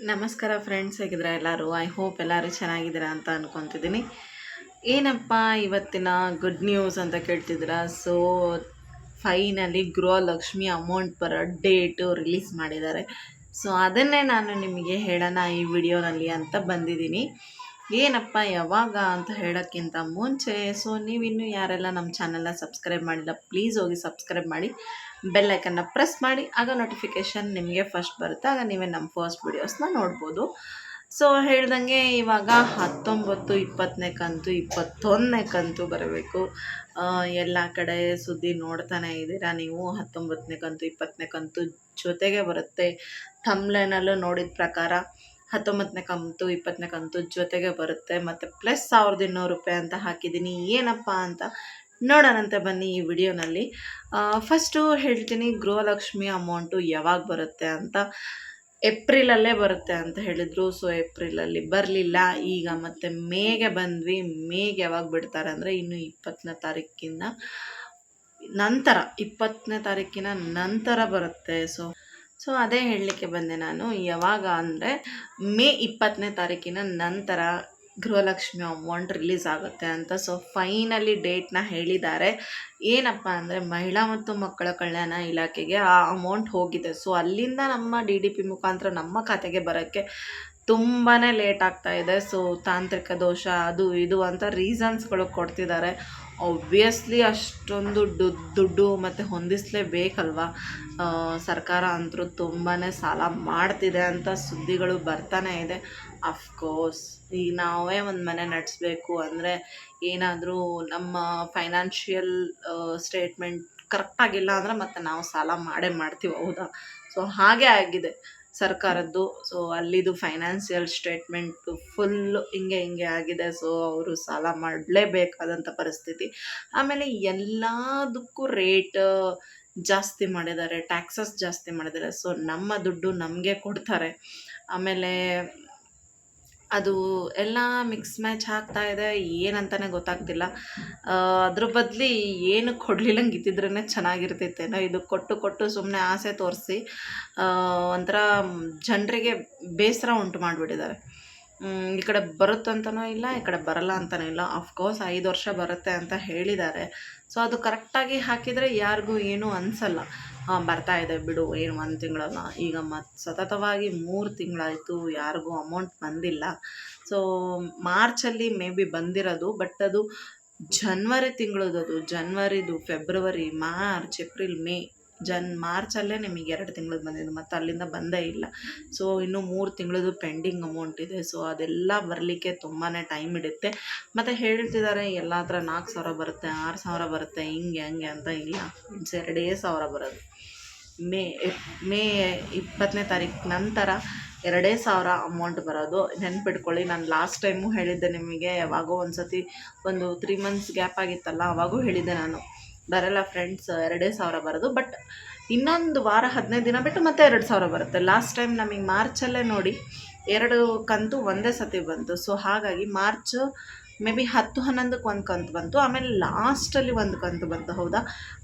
ನಮಸ್ಕಾರ ಫ್ರೆಂಡ್ಸ್, ಹೇಗಿದ್ದೀರಾ ಎಲ್ಲರೂ? ಐ ಹೋಪ್ ಎಲ್ಲರೂ ಚೆನ್ನಾಗಿದ್ದೀರಾ ಅಂತ ಅನ್ಕೊತಿದ್ದೀನಿ. ಏನಪ್ಪ ಇವತ್ತಿನ ಗುಡ್ ನ್ಯೂಸ್ ಅಂತ ಕೇಳ್ತಿದ್ದೀರಾ? ಸೊ ಫೈನಲಿ ಗೃಹಲಕ್ಷ್ಮಿ ಅಮೌಂಟ್ ಬರೋ ಡೇಟು ರಿಲೀಸ್ ಮಾಡಿದ್ದಾರೆ. ಸೊ ಅದನ್ನೇ ನಾನು ನಿಮಗೆ ಹೇಳೋಣ ಈ ವಿಡಿಯೋನಲ್ಲಿ ಅಂತ ಬಂದಿದ್ದೀನಿ. ಏನಪ್ಪ ಯಾವಾಗ ಅಂತ ಹೇಳೋಕ್ಕಿಂತ ಮುಂಚೆ, ಸೊ ನೀವಿನ್ನೂ ಯಾರೆಲ್ಲ ನಮ್ಮ ಚಾನಲ್ನ ಸಬ್ಸ್ಕ್ರೈಬ್ ಮಾಡಿಲ್ಲ, ಪ್ಲೀಸ್ ಹೋಗಿ ಸಬ್ಸ್ಕ್ರೈಬ್ ಮಾಡಿ, ಬೆಲ್ ಐಕನ್ನ ಪ್ರೆಸ್ ಮಾಡಿ. ಆಗ ನೋಟಿಫಿಕೇಷನ್ ನಿಮಗೆ ಫಸ್ಟ್ ಬರುತ್ತೆ, ಆಗ ನೀವೇ ನಮ್ಮ ಫಸ್ಟ್ ವಿಡಿಯೋಸ್ನ ನೋಡ್ಬೋದು. ಸೊ ಹೇಳ್ದಂಗೆ ಇವಾಗ 19, 20ನೇ ಕಂತು, 21ನೇ ಕಂತು ಬರಬೇಕು. ಎಲ್ಲ ಕಡೆ ಸುದ್ದಿ ನೋಡ್ತಾನೆ ಇದ್ದೀರಾ ನೀವು. 19ನೇ ಕಂತು, 20ನೇ ಕಂತು ಜೊತೆಗೆ ಬರುತ್ತೆ. ಥಂಬ್ನೇಲಲ್ಲೂ ನೋಡಿದ ಪ್ರಕಾರ 19ನೇ ಕಂತು, 20ನೇ ಕಂತು ಜೊತೆಗೆ ಬರುತ್ತೆ. ಮತ್ತು ಪ್ಲಸ್ 1200 ರೂಪಾಯಿ ಅಂತ ಹಾಕಿದ್ದೀನಿ. ಏನಪ್ಪ ಅಂತ ನೋಡೋಣಂತೆ ಬನ್ನಿ ಈ ವಿಡಿಯೋನಲ್ಲಿ. ಫಸ್ಟು ಹೇಳ್ತೀನಿ, ಗೃಹಲಕ್ಷ್ಮಿ ಅಮೌಂಟು ಯಾವಾಗ ಬರುತ್ತೆ ಅಂತ. ಏಪ್ರಿಲಲ್ಲೇ ಬರುತ್ತೆ ಅಂತ ಹೇಳಿದರು. ಸೊ ಏಪ್ರಿಲಲ್ಲಿ ಬರಲಿಲ್ಲ. ಈಗ ಮತ್ತೆ ಮೇಗೆ ಬಂದ್ವಿ. ಮೇಗೆ ಯಾವಾಗ ಬಿಡ್ತಾರೆ ಅಂದರೆ ಇನ್ನು 20ನೇ ತಾರೀಕಿನ ನಂತರ, 20ನೇ ತಾರೀಕಿನ ನಂತರ ಬರುತ್ತೆ. ಸೊ ಅದೇ ಹೇಳಲಿಕ್ಕೆ ಬಂದೆ ನಾನು. ಯಾವಾಗ ಅಂದರೆ ಮೇ 20ನೇ ತಾರೀಕಿನ ನಂತರ ಗೃಹಲಕ್ಷ್ಮಿ ಅಮೌಂಟ್ ರಿಲೀಸ್ ಆಗುತ್ತೆ ಅಂತ. ಸೊ ಫೈನಲಿ ಡೇಟ್ನ ಹೇಳಿದ್ದಾರೆ. ಏನಪ್ಪ ಅಂದರೆ ಮಹಿಳಾ ಮತ್ತು ಮಕ್ಕಳ ಕಲ್ಯಾಣ ಇಲಾಖೆಗೆ ಆ ಅಮೌಂಟ್ ಹೋಗಿದೆ. ಸೊ ಅಲ್ಲಿಂದ ನಮ್ಮ DDP ಮುಖಾಂತರ ನಮ್ಮ ಖಾತೆಗೆ ಬರೋಕ್ಕೆ ತುಂಬಾ ಲೇಟ್ ಆಗ್ತಾ ಇದೆ. ಸೊ ತಾಂತ್ರಿಕ ದೋಷ ಅದು ಇದು ಅಂತ ರೀಸನ್ಸ್ಗಳು ಕೊಡ್ತಿದ್ದಾರೆ. ಒಬ್ವಿಯಸ್ಲಿ ಅಷ್ಟೊಂದು ದುಡ್ಡು ಮತ್ತು ಹೊಂದಿಸಲೇಬೇಕಲ್ವ. ಸರ್ಕಾರ ಅಂತೂ ತುಂಬಾ ಸಾಲ ಮಾಡ್ತಿದೆ ಅಂತ ಸುದ್ದಿಗಳು ಬರ್ತಾನೆ ಇದೆ. ಅಫ್ಕೋರ್ಸ್ ಈಗ ನಾವೇ ಒಂದು ಮನೆ ನಡೆಸಬೇಕು ಅಂದರೆ ಏನಾದರೂ ನಮ್ಮ ಫೈನಾನ್ಷಿಯಲ್ ಸ್ಟೇಟ್ಮೆಂಟ್ ಕರೆಕ್ಟಾಗಿಲ್ಲ ಅಂದರೆ ಮತ್ತೆ ನಾವು ಸಾಲ ಮಾಡ್ತೀವಿ, ಹೌದಾ? ಸೊ ಹಾಗೆ ಆಗಿದೆ ಸರ್ಕಾರದ್ದು. ಸೊ ಅಲ್ಲಿದು ಫೈನಾನ್ಷಿಯಲ್ ಸ್ಟೇಟ್ಮೆಂಟು ಫುಲ್ಲು ಹಿಂಗೆ ಆಗಿದೆ. ಸೊ ಅವರು ಸಾಲ ಮಾಡಲೇಬೇಕಾದಂಥ ಪರಿಸ್ಥಿತಿ. ಆಮೇಲೆ ಎಲ್ಲದಕ್ಕೂ ರೇಟ್ ಜಾಸ್ತಿ ಮಾಡಿದ್ದಾರೆ, ಟ್ಯಾಕ್ಸಸ್ ಜಾಸ್ತಿ ಮಾಡಿದ್ದಾರೆ. ಸೊ ನಮ್ಮ ದುಡ್ಡು ನಮಗೆ ಕೊಡ್ತಾರೆ. ಆಮೇಲೆ ಅದು ಎಲ್ಲ ಮಿಕ್ಸ್ ಮ್ಯಾಚ್ ಆಗ್ತಾ ಇದೆ, ಏನಂತಲೇ ಗೊತ್ತಾಗ್ತಿಲ್ಲ. ಅದ್ರ ಬದಲಿ ಏನು ಕೊಡಲಿಲ್ಲಂಗೆ ಇದ್ದಿದ್ರೇ ಚೆನ್ನಾಗಿರ್ತಿತ್ತೇನೋ. ಇದು ಕೊಟ್ಟು ಸುಮ್ಮನೆ ಆಸೆ ತೋರಿಸಿ ಒಂಥರ ಜನರಿಗೆ ಬೇಸರ ಉಂಟು ಮಾಡಿಬಿಟ್ಟಿದ್ದಾರೆ. ಈ ಕಡೆ ಬರುತ್ತಂತನೂ ಇಲ್ಲ, ಈ ಕಡೆ ಬರಲ್ಲ ಅಂತನೂ ಇಲ್ಲ. ಅಫ್ಕೋರ್ಸ್ 5 ವರ್ಷ ಬರುತ್ತೆ ಅಂತ ಹೇಳಿದ್ದಾರೆ. ಸೊ ಅದು ಕರೆಕ್ಟಾಗಿ ಹಾಕಿದರೆ ಯಾರಿಗೂ ಏನೂ ಅನಿಸಲ್ಲ. ಬರ್ತಾ ಇದೆ ಬಿಡು, ಏನು 1 ತಿಂಗಳಲ್ಲ. ಈಗ ಸತತವಾಗಿ 3 ತಿಂಗಳಾಯಿತು, ಯಾರಿಗೂ ಅಮೌಂಟ್ ಬಂದಿಲ್ಲ. ಸೊ ಮಾರ್ಚಲ್ಲಿ ಮೇ ಬಿ ಬಂದಿರೋದು, ಬಟ್ ಅದು ಜನವರಿ ತಿಂಗಳದ್ದು. ಜನವರಿದು, ಫೆಬ್ರವರಿ, ಮಾರ್ಚ್, ಏಪ್ರಿಲ್, ಮೇ, ಮಾರ್ಚಲ್ಲೇ ನಿಮಗೆ 2 ತಿಂಗಳದ್ದು ಬಂದಿದ್ದು, ಮತ್ತು ಅಲ್ಲಿಂದ ಬಂದೇ ಇಲ್ಲ. ಸೊ ಇನ್ನೂ 3 ತಿಂಗಳದ್ದು ಪೆಂಡಿಂಗ್ ಅಮೌಂಟ್ ಇದೆ. ಸೊ ಅದೆಲ್ಲ ಬರಲಿಕ್ಕೆ ತುಂಬಾ ಟೈಮ್ ಹಿಡಿಯುತ್ತೆ. ಮತ್ತು ಹೇಳ್ತಿದ್ದಾರೆ ಎಲ್ಲ ಹತ್ರ 4,000 ಬರುತ್ತೆ, 6,000 ಬರುತ್ತೆ, ಹಂಗೆ ಅಂತ. ಇಲ್ಲ, 2,000 ಬರೋದು. ಮೇ 20ನೇ ತಾರೀಕು ನಂತರ 2,000 ಅಮೌಂಟ್ ಬರೋದು. ನೆನ್ಪಿಟ್ಕೊಳ್ಳಿ, ನಾನು ಲಾಸ್ಟ್ ಟೈಮು ಹೇಳಿದ್ದೆ ನಿಮಗೆ. ಯಾವಾಗೋ ಒಂದು ಸತಿ ಒಂದು 3 ಮಂತ್ಸ್ ಗ್ಯಾಪ್ ಆಗಿತ್ತಲ್ಲ, ಅವಾಗೂ ಹೇಳಿದ್ದೆ ನಾನು, ಬರಲ್ಲ ಫ್ರೆಂಡ್ಸ್ 2,000 ಬರೋದು. ಬಟ್ ಇನ್ನೊಂದು ವಾರ 15 ದಿನ ಬಿಟ್ಟು ಮತ್ತೆ 2,000 ಬರುತ್ತೆ. ಲಾಸ್ಟ್ ಟೈಮ್ ನಮಗೆ ಮಾರ್ಚಲ್ಲೇ ನೋಡಿ 2 ಕಂತು ಒಂದೇ ಸತಿ ಬಂತು. ಸೊ ಹಾಗಾಗಿ ಮಾರ್ಚ್ ಮೇ ಬಿ 10-11ಕ್ಕೆ ಒಂದು ಕಂತು ಬಂತು, ಆಮೇಲೆ ಲಾಸ್ಟಲ್ಲಿ ಒಂದು ಕಂತು ಬಂತು, ಹೌದಾ?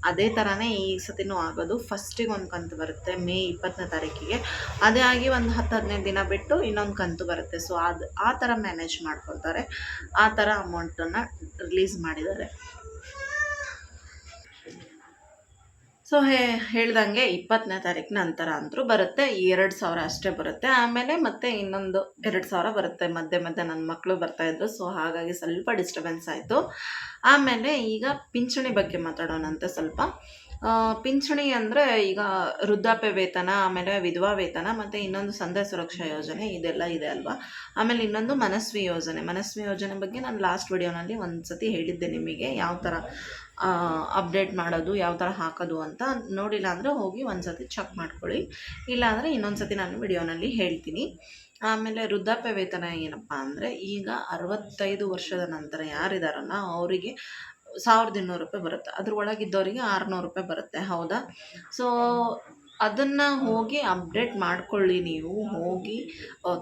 ಅದೇ ಥರನೇ ಈ ಸತಿನೂ ಆಗೋದು. ಫಸ್ಟಿಗೆ ಒಂದು ಕಂತು ಬರುತ್ತೆ ಮೇ 20ನೇ ತಾರೀಕಿಗೆ, ಅದೇ ಆಗಿ ಒಂದು 10-15 ದಿನ ಬಿಟ್ಟು ಇನ್ನೊಂದು ಕಂತು ಬರುತ್ತೆ. ಸೊ ಆ ಥರ ಮ್ಯಾನೇಜ್ ಮಾಡ್ಕೊತಾರೆ. ಆ ಥರ ಅಮೌಂಟನ್ನು ರಿಲೀಸ್ ಮಾಡಿದ್ದಾರೆ. ಸೊ ಹೇಳ್ದಂಗೆ 20ನೇ ತಾರೀಕು ನಂತರ ಅಂತೂ ಬರುತ್ತೆ. 2,000 ಅಷ್ಟೇ ಬರುತ್ತೆ. ಆಮೇಲೆ ಮತ್ತೆ ಇನ್ನೊಂದು 2,000 ಬರುತ್ತೆ. ಮಧ್ಯೆ ನನ್ನ ಮಕ್ಕಳು ಬರ್ತಾಯಿದ್ರು. ಸೊ ಹಾಗಾಗಿ ಸ್ವಲ್ಪ ಡಿಸ್ಟರ್ಬೆನ್ಸ್ ಆಯಿತು. ಆಮೇಲೆ ಈಗ ಪಿಂಚಣಿ ಬಗ್ಗೆ ಮಾತಾಡೋಣಂತೆ ಸ್ವಲ್ಪ. ಪಿಂಚಣಿ ಅಂದರೆ ಈಗ ವೃದ್ಧಾಪ್ಯ ವೇತನ, ಆಮೇಲೆ ವಿಧವಾ ವೇತನ, ಮತ್ತು ಇನ್ನೊಂದು ಸಂಧ್ಯಾ ಸುರಕ್ಷಾ ಯೋಜನೆ, ಇದೆಲ್ಲ ಇದೆ ಅಲ್ವಾ. ಆಮೇಲೆ ಇನ್ನೊಂದು ಮನಸ್ವಿ ಯೋಜನೆ ಬಗ್ಗೆ ನಾನು ಲಾಸ್ಟ್ ವಿಡಿಯೋನಲ್ಲಿ ಒಂದು ಸತಿ ಹೇಳಿದ್ದೆ ನಿಮಗೆ, ಯಾವ ಥರ ಅಪ್ಡೇಟ್ ಮಾಡೋದು, ಯಾವ ಥರ ಹಾಕೋದು ಅಂತ. ನೋಡಿಲ್ಲ ಅಂದರೆ ಹೋಗಿ ಒಂದು ಸತಿ ಚೆಕ್ ಮಾಡ್ಕೊಳ್ಳಿ. ಇಲ್ಲಾಂದರೆ ಇನ್ನೊಂದು ಸತಿ ನಾನು ವಿಡಿಯೋನಲ್ಲಿ ಹೇಳ್ತೀನಿ. ಆಮೇಲೆ ವೃದ್ಧಾಪ್ಯ ವೇತನ ಏನಪ್ಪ ಅಂದರೆ, ಈಗ 65 ವರ್ಷದ ನಂತರ ಯಾರಿದಾರಲ್ಲ ಅವರಿಗೆ 1,200 ರೂಪಾಯಿ ಬರುತ್ತೆ. ಅದ್ರ ಒಳಗಿದ್ದವರಿಗೆ 600 ರೂಪಾಯಿ ಬರುತ್ತೆ, ಹೌದಾ? ಸೊ ಅದನ್ನು ಹೋಗಿ ಅಪ್ಡೇಟ್ ಮಾಡ್ಕೊಳ್ಳಿ. ನೀವು ಹೋಗಿ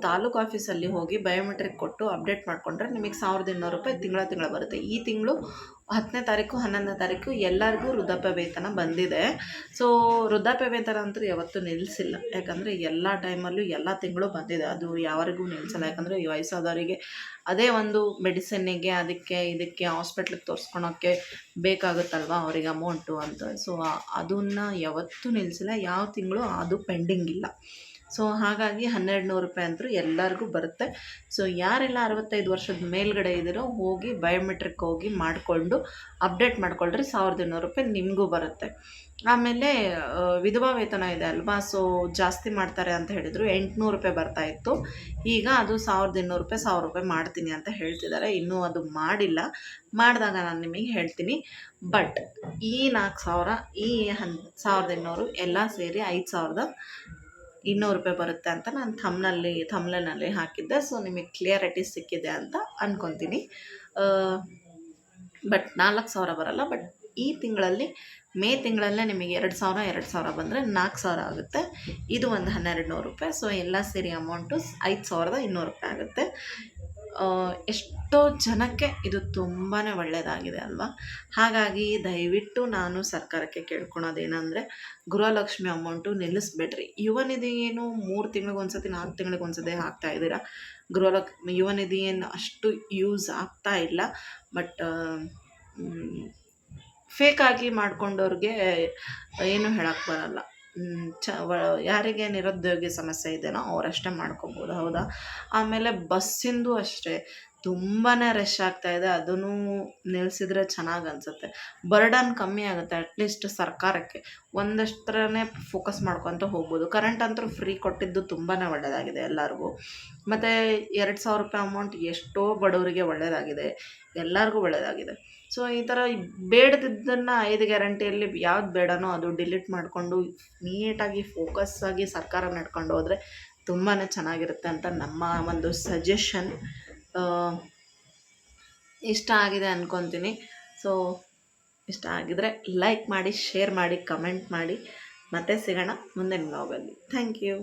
ತಾಲೂಕು ಆಫೀಸಲ್ಲಿ ಹೋಗಿ ಬಯೋಮೆಟ್ರಿಕ್ ಕೊಟ್ಟು ಅಪ್ಡೇಟ್ ಮಾಡಿಕೊಂಡ್ರೆ ನಿಮಗೆ 1,200 ರೂಪಾಯಿ ತಿಂಗಳ ಬರುತ್ತೆ. ಈ ತಿಂಗಳು 10ನೇ ತಾರೀಕು 11ನೇ ತಾರೀಕು ಎಲ್ಲರಿಗೂ ವೃದ್ಧಾಪ್ಯ ವೇತನ ಬಂದಿದೆ. ಸೊ ವೃದ್ಧಾಪ್ಯ ವೇತನ ಅಂತೂ ಯಾವತ್ತೂ ನಿಲ್ಲಿಸಿಲ್ಲ, ಯಾಕಂದರೆ ಎಲ್ಲ ಟೈಮಲ್ಲೂ ಎಲ್ಲ ತಿಂಗಳು ಬಂದಿದೆ, ಅದು ಯಾರಿಗೂ ನಿಲ್ಲಿಸಲ್ಲ. ಯಾಕಂದರೆ ಈ ವಯಸ್ಸಾದವರಿಗೆ ಅದೇ ಒಂದು ಮೆಡಿಸಿನ್ನಿಗೆ ಅದಕ್ಕೆ ಇದಕ್ಕೆ ಹಾಸ್ಪಿಟ್ಲಿಗೆ ತೋರಿಸ್ಕೊಳೋಕ್ಕೆ ಬೇಕಾಗುತ್ತಲ್ವ ಅವರಿಗೆ ಅಮೌಂಟು ಅಂತ. ಸೊ ಅದನ್ನು ಯಾವತ್ತೂ ನಿಲ್ಲಿಸಿಲ್ಲ, ಯಾವ ತಿಂಗಳು ಅದು ಪೆಂಡಿಂಗ್ ಇಲ್ಲ. ಸೊ ಹಾಗಾಗಿ 1200 ರೂಪಾಯಿ ಅಂತೂ ಎಲ್ಲರಿಗೂ ಬರುತ್ತೆ. ಸೊ ಯಾರೆಲ್ಲ 65 ವರ್ಷದ ಮೇಲ್ಗಡೆ ಇದ್ದೀರೋ ಹೋಗಿ ಬಯೋಮೆಟ್ರಿಕ್ ಹೋಗಿ ಮಾಡಿಕೊಂಡು ಅಪ್ಡೇಟ್ ಮಾಡ್ಕೊಳ್ರಿ, 1200 ರೂಪಾಯಿ ನಿಮಗೂ ಬರುತ್ತೆ. ಆಮೇಲೆ ವಿಧವಾ ವೇತನ ಇದೆ ಅಲ್ವಾ, ಸೊ ಜಾಸ್ತಿ ಮಾಡ್ತಾರೆ ಅಂತ ಹೇಳಿದರು, 800 ರೂಪಾಯಿ ಬರ್ತಾಯಿತ್ತು, ಈಗ ಅದು 1200 ರೂಪಾಯಿ 1000 ರೂಪಾಯಿ ಮಾಡ್ತೀನಿ ಅಂತ ಹೇಳ್ತಿದ್ದಾರೆ. ಇನ್ನೂ ಅದು ಮಾಡಿಲ್ಲ, ಮಾಡಿದಾಗ ನಾನು ನಿಮಗೆ ಹೇಳ್ತೀನಿ. ಬಟ್ ಈ 4000 ಈ 1200 ಎಲ್ಲ ಸೇರಿ 5200 ರೂಪಾಯಿ ಬರುತ್ತೆ ಅಂತ ನಾನು ಥಂಬ್ನೇಲ್ನಲ್ಲಿ ಹಾಕಿದ್ದೆ. ಸೊ ನಿಮಗೆ ಕ್ಲಿಯರಿಟಿ ಸಿಕ್ಕಿದೆ ಅಂತ ಅಂದ್ಕೊತೀನಿ. ಬಟ್ 4000 ಬರಲ್ಲ. ಬಟ್ ಈ ತಿಂಗಳಲ್ಲಿ ಮೇ ತಿಂಗಳಲ್ಲೇ ನಿಮಗೆ 2000 ಬಂದರೆ 4000 ಆಗುತ್ತೆ. ಇದು ಒಂದು 1200 ರೂಪಾಯಿ. ಸೊ ಎಲ್ಲ ಸೇರಿ ಅಮೌಂಟು 5200 ರೂಪಾಯಿ ಆಗುತ್ತೆ. ಎಷ್ಟೋ ಜನಕ್ಕೆ ಇದು ತುಂಬಾ ಒಳ್ಳೆಯದಾಗಿದೆ ಅಲ್ವಾ. ಹಾಗಾಗಿ ದಯವಿಟ್ಟು ನಾನು ಸರ್ಕಾರಕ್ಕೆ ಕೇಳ್ಕೊಳೋದೇನೆಂದರೆ, ಗೃಹಲಕ್ಷ್ಮಿ ಅಮೌಂಟು ನಿಲ್ಲಿಸ್ಬೇಡ್ರಿ. ಯುವ ನಿಧಿ ಏನು 3 ತಿಂಗಳಿಗೊಂದ್ಸತಿ 4 ತಿಂಗಳಿಗೊಂದ್ಸತಿ ಹಾಕ್ತಾಯಿದ್ದೀರಾ. ಯುವ ನಿಧಿ ಏನು ಅಷ್ಟು ಯೂಸ್ ಆಗ್ತಾ ಇಲ್ಲ. ಬಟ್ ಫೇಕಾಗಿ ಮಾಡ್ಕೊಂಡವ್ರಿಗೆ ಏನು ಹೇಳೋಕ್ಕೆ ಬರಲ್ಲ. ಯಾರಿಗೆ ನಿರುದ್ಯೋಗಿ ಸಮಸ್ಯೆ ಇದೆಯೋ ಅವರಷ್ಟೇ ಮಾಡ್ಕೊಬೋದು, ಹೌದಾ. ಆಮೇಲೆ ಬಸ್ಸಿಂದು ಅಷ್ಟೇ ತುಂಬಾ ರಶ್ ಆಗ್ತಾಯಿದೆ, ಅದನ್ನು ನಿಲ್ಲಿಸಿದ್ರೆ ಚೆನ್ನಾಗಿ ಅನಿಸುತ್ತೆ. ಬರ್ಡನ್ ಕಮ್ಮಿ ಆಗುತ್ತೆ ಅಟ್ಲೀಸ್ಟ್ ಸರ್ಕಾರಕ್ಕೆ. ಒಂದಷ್ಟರೇ ಫೋಕಸ್ ಮಾಡ್ಕೊತ ಹೋಗ್ಬೋದು. ಕರೆಂಟ್ ಅಂತೂ ಫ್ರೀ ಕೊಟ್ಟಿದ್ದು ತುಂಬಾ ಒಳ್ಳೆಯದಾಗಿದೆ ಎಲ್ಲರಿಗೂ. ಮತ್ತು 2000 ರೂಪಾಯಿ ಅಮೌಂಟ್ ಎಷ್ಟೋ ಬಡವರಿಗೆ ಒಳ್ಳೆಯದಾಗಿದೆ, ಎಲ್ಲರಿಗೂ ಒಳ್ಳೆಯದಾಗಿದೆ. ಸೊ ಈ ಥರ ಬೇಡದಿದ್ದನ್ನು 5 ಗ್ಯಾರಂಟಿಯಲ್ಲಿ ಯಾವ್ದು ಬೇಡನೋ ಅದು ಡಿಲೀಟ್ ಮಾಡಿಕೊಂಡು ನೀಟಾಗಿ ಫೋಕಸ್ ಆಗಿ ಸರ್ಕಾರ ನಡ್ಕೊಂಡು ಹೋದರೆ ತುಂಬಾ ಚೆನ್ನಾಗಿರುತ್ತೆ ಅಂತ ನಮ್ಮ ಒಂದು ಸಜೆಷನ್. ಇಷ್ಟ ಆಗಿದೆ ಅಂದ್ಕೊತೀನಿ. ಸೊ ಇಷ್ಟ ಆಗಿದರೆ ಲೈಕ್ ಮಾಡಿ, ಶೇರ್ ಮಾಡಿ, ಕಮೆಂಟ್ ಮಾಡಿ. ಮತ್ತೆ ಸಿಗೋಣ ಮುಂದಿನ ವ್ಲಾಗಲ್ಲಿ. Thank you.